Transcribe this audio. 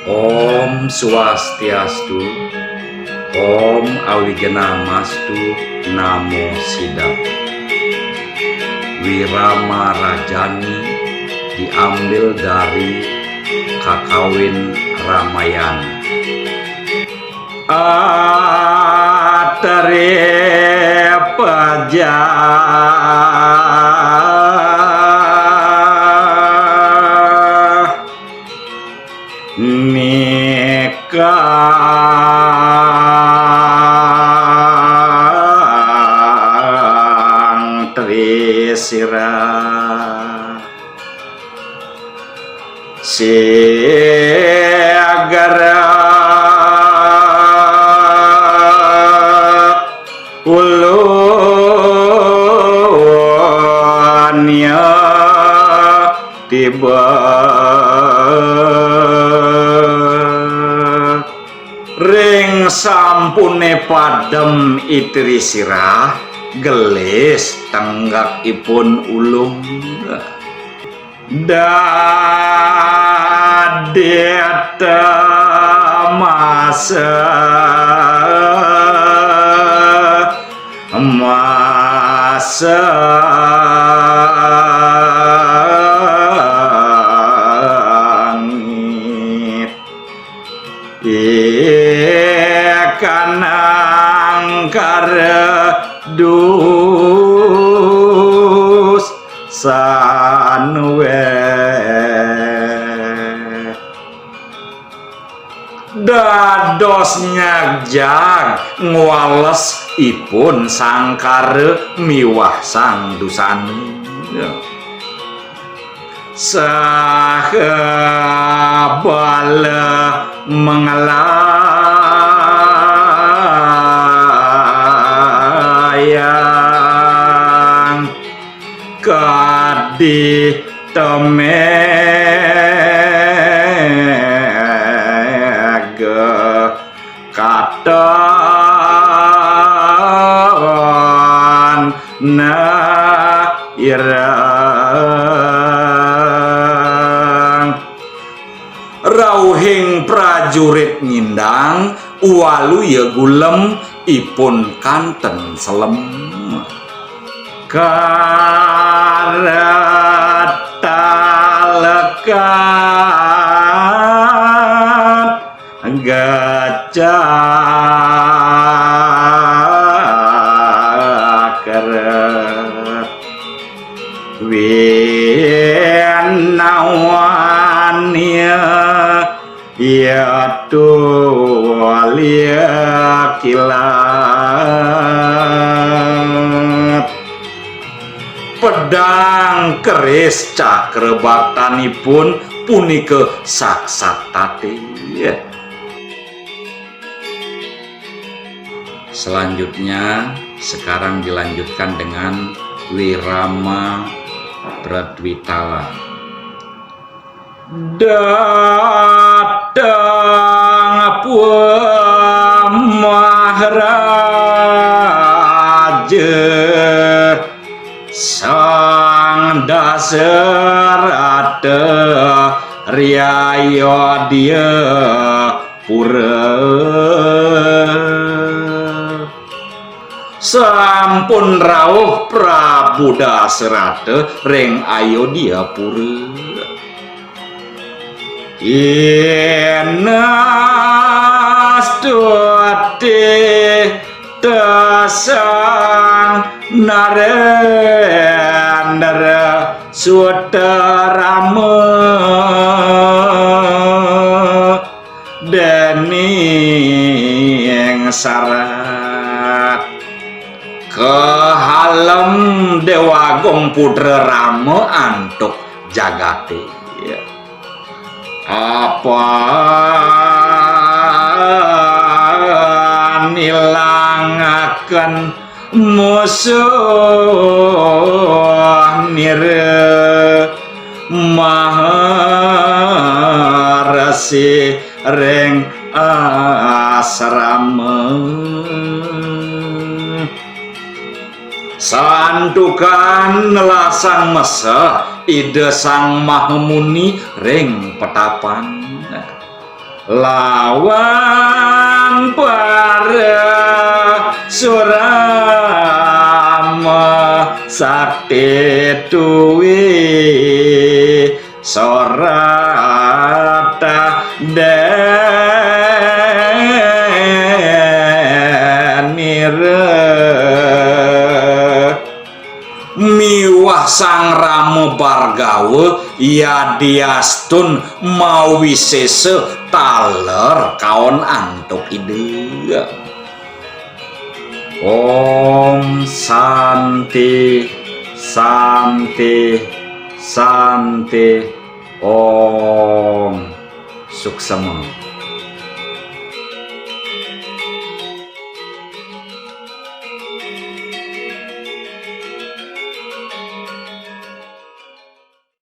Om Swastiastu, Om Awigenamastu, Namo Siddha. Wirama Rajani diambil dari Kakawin Ramayana. Atare paja nikang trisira siagara ulunnya tiba ring sampune padem itri sirah gelis tenggakipun ulung dadet masa kanang kardus sanwe dados nyagjag ngwales ipun sangkare miwah sang dusani sahabala mengelayang kadi temega katon na irang rauhing prajurit nyindang walu ya gulem ipun kanten selem karatalekat gajah keret winawania ya tualia kilat pedang keris cakrebaktanipun punika saksatate. Selanjutnya sekarang dilanjutkan dengan Wirama Bradwitala. Datang Maharaja sang Dasarata Ryayodya pura sampun rawuh Prabu Dasarata ring Ayodya pura Inastuti tasang narendra sutarama dening sarat kehalem Dewagong Putra Rama antuk jagate apa nilangaken musuh nire maharasi ring asrama santukan lasang mesa ide sang Mahamuni ring petapan lawan para surama sakti duwi sorata denire miwah sang Rama Bargawa yadiastun mawi sese taler kaon antuk ide. Om Santi Santi Santi Om Suksema.